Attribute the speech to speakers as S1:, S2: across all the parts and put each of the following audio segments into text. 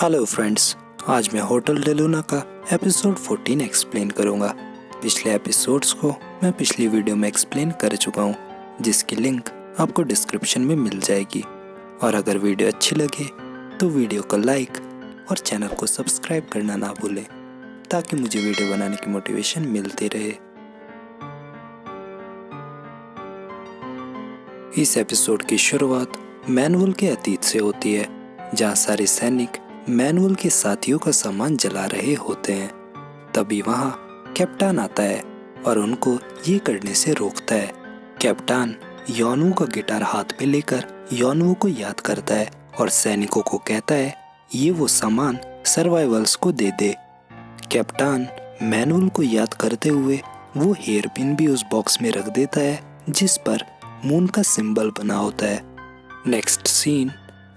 S1: Hello friends, आज मैं hotel डेलूना का एपिसोड 14 एक्सप्लेन करूंगा। पिछले एपिसोड्स को मैं पिछली वीडियो में एक्सप्लेन कर चुका हूं, जिसकी लिंक आपको डिस्क्रिप्शन में मिल जाएगी। और अगर वीडियो अच्छी लगे तो वीडियो को लाइक और चैनल को सब्सक्राइब करना ना भूलें, ताकि मुझे वीडियो बनाने की मोटिवेशन मिलती रहे। इस एपिसोड की शुरुआत मैनुअल के अतीत से होती है, जहाँ सारे सैनिक मैनुअल के साथियों का सामान जला रहे होते हैं। तभी वहाँ कैप्टन आता है और उनको ये करने से रोकता है। कैप्टन योनवू का गिटार हाथ में लेकर योनवू को याद करता है और सैनिकों को कहता है ये वो सामान सर्वाइवल्स को दे दे। कैप्टन मैनुअल को याद करते हुए वो हेयर पिन भी उस बॉक्स में रख देता है, जिस पर मून का सिंबल बना होता है। नेक्स्ट सीन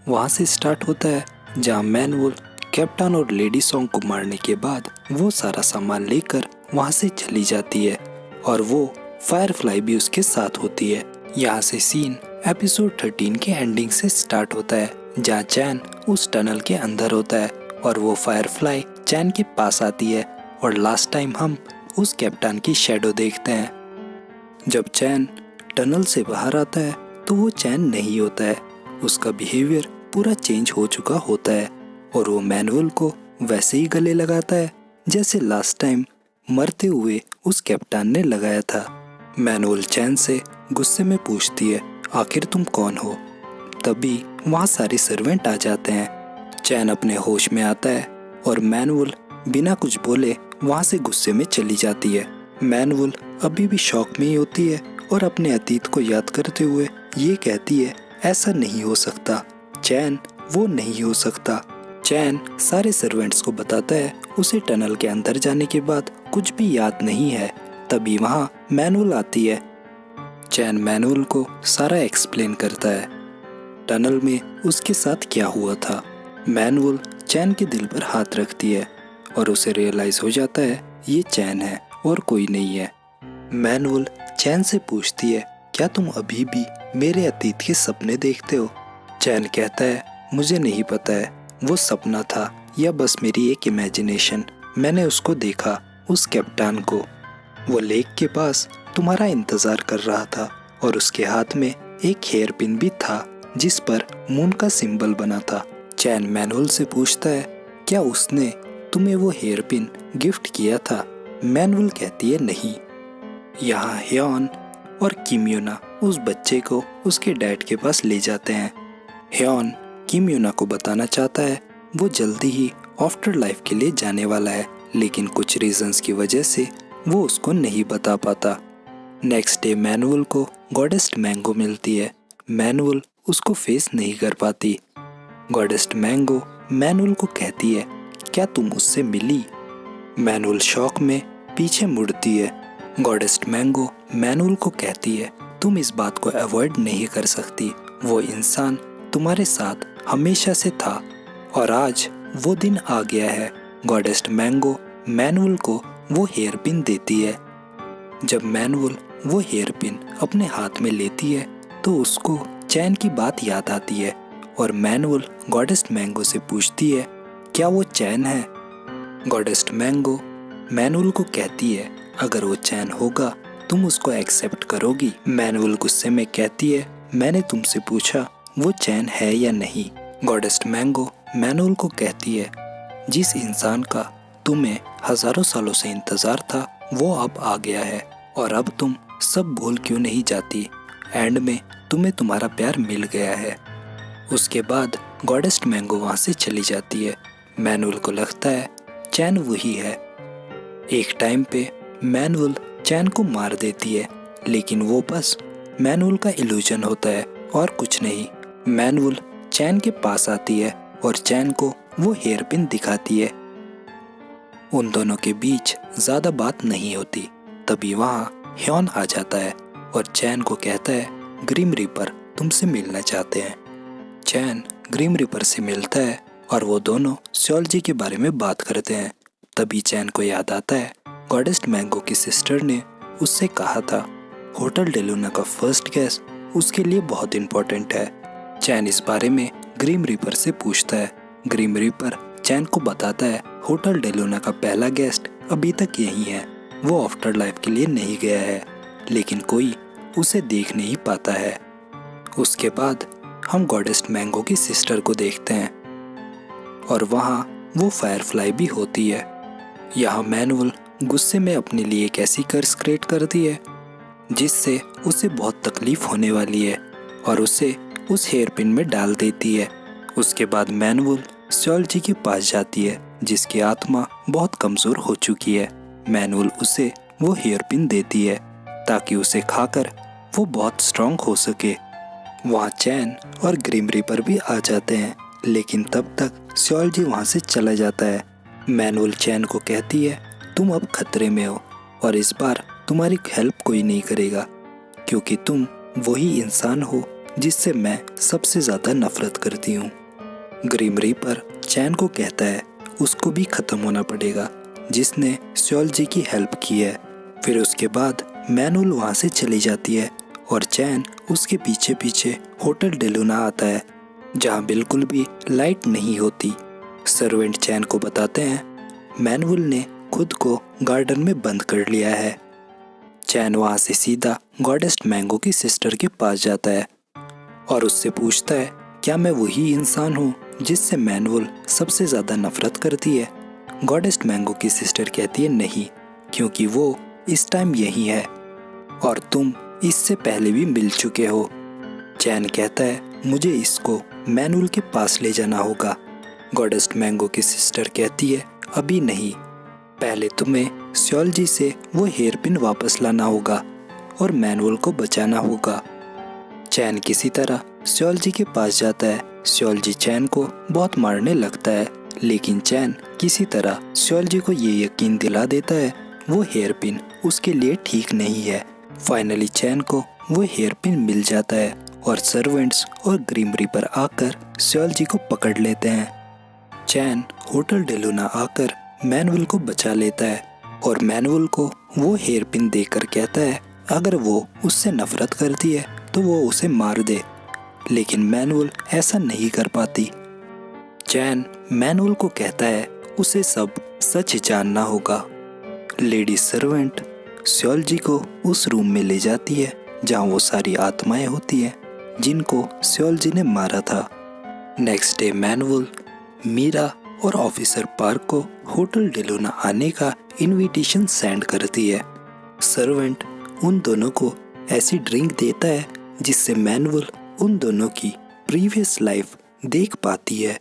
S1: वहाँ से स्टार्ट होता है, जहाँ मैनुअल कैप्टन और लेडी सॉन्ग को मारने के बाद वो सारा सामान लेकर वहाँ से चली जाती है और वो फायरफ्लाई भी उसके साथ होती है। यहाँ से सीन एपिसोड 13 के एंडिंग से स्टार्ट होता है, जहाँ चैन उस टनल के अंदर होता है और वो फायरफ्लाई चैन के पास आती है और लास्ट टाइम हम उस कैप्टन की शैडो देखते हैं। जब चैन टनल से बाहर आता है तो वो चैन नहीं होता है, उसका बिहेवियर पूरा चेंज हो चुका होता है और वो मैनुअल को वैसे ही गले लगाता है जैसे लास्ट टाइम मरते हुए उस कैप्टन ने लगाया था। मैनुअल चैन से गुस्से में पूछती है आखिर तुम कौन हो। तभी वहाँ सारे सर्वेंट आ जाते हैं। चैन अपने होश में आता है और मैनुअल बिना कुछ बोले वहाँ से गुस्से में चली जाती है। मैनुअल अभी भी शॉक में ही होती है और अपने अतीत को याद करते हुए ये कहती है ऐसा नहीं हो सकता, चैन वो नहीं हो सकता। चैन सारे सर्वेंट्स को बताता है उसे टनल के अंदर जाने के बाद कुछ भी याद नहीं है। तभी वहाँ मैनुअल आती है। चैन मैनुअल को सारा एक्सप्लेन करता है, टनल में उसके साथ क्या हुआ था। मैनुअल चैन के दिल पर हाथ रखती है और उसे रियलाइज हो जाता है ये चैन है और कोई नहीं है। मैनुअल चैन से पूछती है क्या तुम अभी भी मेरे अतीत के सपने देखते हो। चैन कहता है मुझे नहीं पता है वो सपना था या बस मेरी एक इमेजिनेशन। मैंने उसको देखा, उस कैप्टन को। वो लेक के पास तुम्हारा इंतजार कर रहा था और उसके हाथ में एक हेयर पिन भी था जिस पर मून का सिंबल बना था। चैन मैनुअल से पूछता है क्या उसने तुम्हें वो हेयर पिन गिफ्ट किया था। मैनुअल कहती है नहीं। यहाँ ह्योन और किम यूना उस बच्चे को उसके डैड के पास ले जाते हैं। ह्योन किम यूना को बताना चाहता है वो जल्दी ही आफ्टर लाइफ के लिए जाने वाला है, लेकिन कुछ रीजंस की वजह से वो उसको नहीं बता पाता। नेक्स्ट डे मैनुअल को गॉडेस मैंगो मिलती है। मैनुअल उसको फेस नहीं कर पाती। गॉडेस मैंगो मैनुअल को कहती है क्या तुम उससे मिली। मैनुअल शॉक में पीछे मुड़ती है। गॉडेस मैंगो मैनुअल को कहती है तुम इस बात को अवॉइड नहीं कर सकती, वो इंसान तुम्हारे साथ हमेशा से था और आज वो दिन आ गया है। गॉडेस मैंगो मैनुअल को वो हेयर पिन देती है। जब मैनुअल वो हेयर पिन अपने हाथ में लेती है तो उसको चैन की बात याद आती है और मैनुअल गॉडेस मैंगो से पूछती है क्या वो चैन है। गॉडेस मैंगो मैनुअल को कहती है अगर वो चैन होगा तुम उसको एक्सेप्ट करोगी। मैनुअल गुस्से में कहती है मैंने तुमसे पूछा वो चैन है या नहीं। गॉडेस मैंगो मैनुअल को कहती है जिस इंसान का तुम्हें हजारों सालों से इंतजार था वो अब आ गया है और अब तुम सब भूल क्यों नहीं जाती। एंड में तुम्हें तुम्हारा प्यार मिल गया है। उसके बाद गॉडेस मैंगो वहाँ से चली जाती है। मैनुअल को लगता है चैन वही है। एक टाइम पे मैनुअल चैन को मार देती है, लेकिन वो बस मैनुअल का इल्यूजन होता है और कुछ नहीं। मैनुअल चैन के पास आती है और चैन को वो हेयर पिन दिखाती है। उन दोनों के बीच ज्यादा बात नहीं होती। तभी वहाँ ह्योन आ जाता है और चैन को कहता है ग्रीम रीपर तुमसे मिलना चाहते हैं। चैन ग्रीम रीपर से मिलता है और वो दोनों सियोलॉजी के बारे में बात करते हैं। तभी चैन को याद आता है गॉडेस मैंगो की सिस्टर ने उससे कहा था होटल डेलूना का फर्स्ट गेस्ट उसके लिए बहुत इम्पोर्टेंट है। चैन इस बारे में ग्रीम रीपर से पूछता है। ग्रीम रीपर चैन को बताता है होटल डेलुना का पहला गेस्ट अभी तक यही है, वो आफ्टर लाइफ के लिए नहीं गया है, लेकिन कोई उसे देख नहीं पाता है। उसके बाद हम गॉडेस मैंगो की सिस्टर को देखते हैं और वहाँ वो फायरफ्लाई भी होती है। यहाँ मैनुअल गुस्से में अपने लिए एक ऐसी कर्स क्रिएट करती है जिससे उसे बहुत तकलीफ होने वाली है और उसे उस हेयर पिन में डाल देती है। उसके बाद मैनुअल सॉल्जी के पास जाती है जिसकी आत्मा बहुत कमज़ोर हो चुकी है। मैनुअल उसे वो हेयर पिन देती है ताकि उसे खाकर वो बहुत स्ट्रांग हो सके। वहाँ चैन और ग्रिम रीपर भी आ जाते हैं, लेकिन तब तक सॉल्जी वहाँ से चला जाता है। मैनुअल चैन को कहती है तुम अब खतरे में हो और इस बार तुम्हारी हेल्प कोई नहीं करेगा क्योंकि तुम वही इंसान हो जिससे मैं सबसे ज़्यादा नफरत करती हूँ। ग्रिम रीपर चैन को कहता है उसको भी ख़त्म होना पड़ेगा जिसने सॉल्जी की हेल्प की है। फिर उसके बाद मैनुअल वहाँ से चली जाती है और चैन उसके पीछे पीछे होटल डेलुना आता है जहाँ बिल्कुल भी लाइट नहीं होती। सर्वेंट चैन को बताते हैं मैनुअल ने खुद को गार्डन में बंद कर लिया है। चैन वहाँ से सीधा गॉडेस मैंगो की सिस्टर के पास जाता है और उससे पूछता है क्या मैं वही इंसान हूँ जिससे मैनुअल सबसे ज़्यादा नफरत करती है। गॉडेस मैंगो की सिस्टर कहती है नहीं, क्योंकि वो इस टाइम यही है और तुम इससे पहले भी मिल चुके हो। चैन कहता है मुझे इसको मैनुअल के पास ले जाना होगा। गॉडेस मैंगो की सिस्टर कहती है अभी नहीं, पहले तुम्हें सॉल्जी से वो हेयर पिन वापस लाना होगा और मैनुअल को बचाना होगा। चैन किसी तरह सॉल्जी के पास जाता है। सॉल्जी चैन को बहुत मारने लगता है, लेकिन चैन किसी तरह सॉल्जी को ये यकीन दिला देता है वो हेयर पिन उसके लिए ठीक नहीं है। फाइनली चैन को वो हेयर पिन मिल जाता है और सर्वेंट्स और ग्रिम रीपर आकर सॉल्जी को पकड़ लेते हैं। चैन होटल डेलुना आकर मैनुअल को बचा लेता है और मैनुअल को वो हेयर पिन देकर कहता है अगर वो उससे नफरत करती है तो वो उसे मार दे, लेकिन मैनुअल ऐसा नहीं कर पाती। चैन मैनुअल को कहता है उसे सब सच जानना होगा। लेडी सर्वेंट सॉल्जी को उस रूम में ले जाती है जहाँ वो सारी आत्माएं होती हैं जिनको सॉल्जी ने मारा था। नेक्स्ट डे मैनुअल मीरा और ऑफिसर पार्क को होटल डेलुना आने का इनविटेशन सेंड करती है। सर्वेंट उन दोनों को ऐसी ड्रिंक देता है जिससे मैनुअल उन दोनों की प्रीवियस लाइफ देख पाती है।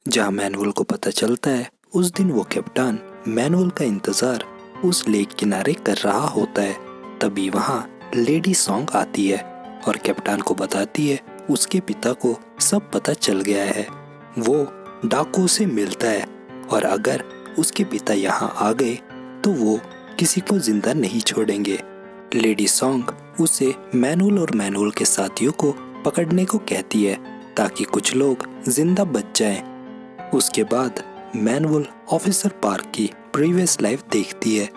S1: जहाँ मैनुअल को पता चलता है उस दिन वो कैप्टन मैनुअल का इंतज़ार उस लेक किनारे कर रहा होता है। तभी वहाँ लेडी सॉन्ग आती है और कैप्टन को बताती है उसके पिता को सब पता चल गया है। वो डाकू से मिलता है और अगर उसके पिता यहाँ आ गए तो वो किसी को जिंदा नहीं छोड़ेंगे। लेडी सॉन्ग उसे मैनुअल और मैनुअल के साथियों को पकड़ने को कहती है ताकि कुछ लोग जिंदा बच जाएं। उसके बाद मैनुअल ऑफिसर पार्क की प्रीवियस लाइफ देखती है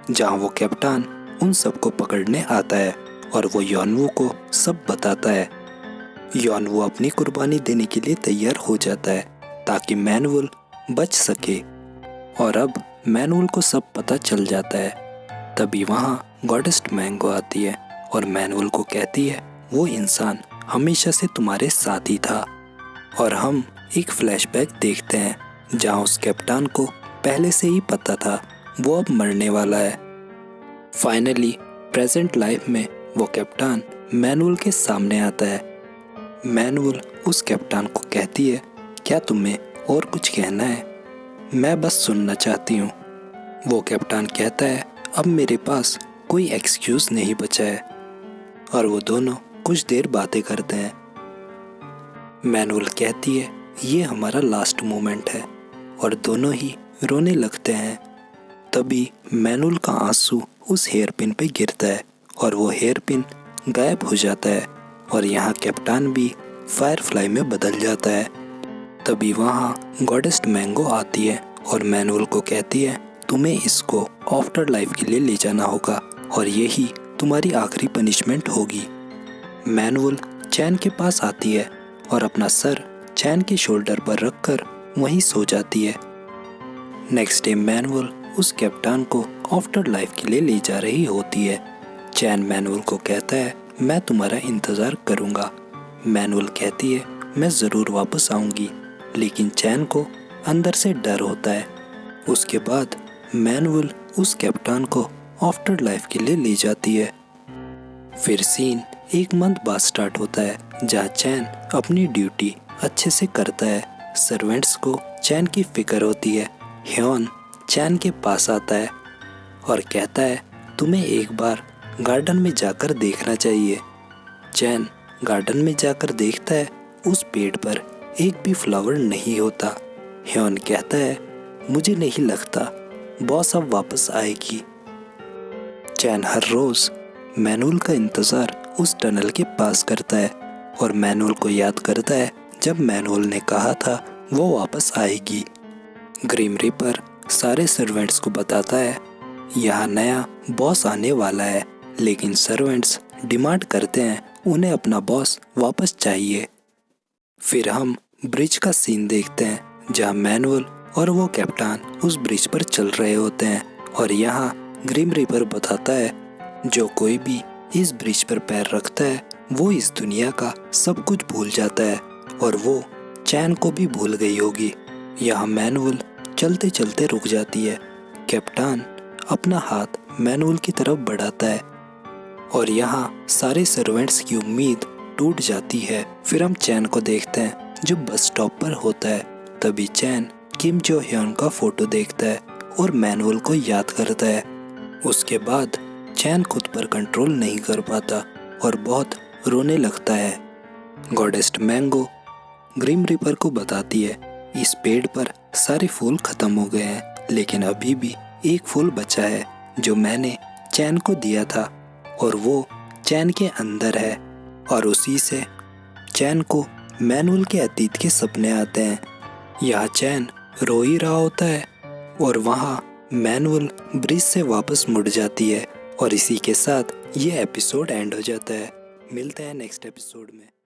S1: जहाँ वो कैप्टन उन सबको पकड़ने आता है और वो योनवू को सब बताता है। योनवू अपनी कुर्बानी देने के लिए तैयार हो जाता है ताकि मैनुअल बच सके और अब मैनुअल को सब पता चल जाता है। तभी वहाँ गॉडेस मैंगो आती है और मैनुअल को कहती है वो इंसान हमेशा से तुम्हारे साथ ही था और हम एक फ्लैशबैक देखते हैं जहाँ उस कैप्टन को पहले से ही पता था वो अब मरने वाला है। फाइनली प्रेजेंट लाइफ में वो कैप्टन मैनुअल के सामने आता है। मैनुअल उस कैप्टन को कहती है क्या तुम्हें और कुछ कहना है? मैं बस सुनना चाहती हूँ। वो कैप्टन कहता है अब मेरे पास कोई एक्सक्यूज नहीं बचा है और वो दोनों कुछ देर बातें करते हैं। मैनुअल कहती है ये हमारा लास्ट मोमेंट है और दोनों ही रोने लगते हैं। तभी मैनुअल का आंसू उस हेयर पिन पे गिरता है और वो हेयर पिन गायब हो जाता है और यहाँ कैप्टन भी फायरफ्लाई में बदल जाता है। तभी वहाँ गॉडेस मैंगो आती है और मैनुअल को कहती है तुम्हें इसको आफ्टर लाइफ के लिए ले जाना होगा और यही तुम्हारी आखिरी पनिशमेंट होगी। मैनुअल चैन के पास आती है और अपना सर चैन के शोल्डर पर रखकर वहीं सो जाती है नेक्स्ट डे मैनुअल उस कैप्टन को आफ्टर लाइफ के लिए ले जा रही होती है। चैन मैनुअल को कहता है मैं तुम्हारा इंतज़ार करूँगा। मैनुअल कहती है मैं ज़रूर वापस आऊँगी, लेकिन चैन को अंदर से डर होता है। उसके बाद मैनुअल उस कैप्टन को आफ्टर लाइफ के लिए ले जाती है। फिर सीन एक मंथ बाद स्टार्ट होता है, जहाँ चैन अपनी ड्यूटी अच्छे से करता है। सर्वेंट्स को चैन की फिक्र होती है। ह्योन चैन के पास आता है और कहता है तुम्हें एक बार गार्डन में जाकर देखना चाहिए। चैन गार्डन में जाकर देखता है, उस पेड़ पर एक भी फ्लावर नहीं होता। ह्योन कहता है मुझे नहीं लगता बॉस अब वापस आएगी। चैन हर रोज मैनुअल का इंतज़ार उस टनल के पास करता है और मैनुअल को याद करता है जब मैनुअल ने कहा था वो वापस आएगी। ग्रीम रीपर सारे सर्वेंट्स को बताता है यहाँ नया बॉस आने वाला है, लेकिन सर्वेंट्स डिमांड करते हैं उन्हें अपना बॉस वापस चाहिए। फिर हम ब्रिज का सीन देखते हैं, जहाँ मैनुअल और वो कैप्टन उस ब्रिज पर चल रहे होते हैं और यहाँ ग्रीम रीपर बताता है जो कोई भी इस ब्रिज पर पैर रखता है वो इस दुनिया का सब कुछ भूल जाता है और वो चैन को भी भूल गई होगी। यहाँ मैनुअल चलते चलते रुक जाती है। कैप्टन अपना हाथ मैनुअल की तरफ बढ़ाता है और यहाँ सारे सर्वेंट्स की उम्मीद टूट जाती है। फिर हम चैन को देखते हैं जो बस स्टॉप पर होता है। तभी चैन किम जो ह्योन का फोटो देखता है और मैनुअल को याद करता है। उसके बाद चैन खुद पर कंट्रोल नहीं कर पाता और बहुत रोने लगता है। गॉडेस मैंगो ग्रीम रीपर को बताती है इस पेड़ पर सारे फूल खत्म हो गए हैं, लेकिन अभी भी एक फूल बचा है जो मैंने चैन को दिया था और वो चैन के अंदर है और उसी से चैन को मैनुअल के अतीत के सपने आते हैं। यहाँ चैन रो ही रहा होता है और वहाँ मैनुअल ब्रिज से वापस मुड़ जाती है और इसी के साथ ये एपिसोड एंड हो जाता है। मिलते हैं नेक्स्ट एपिसोड में।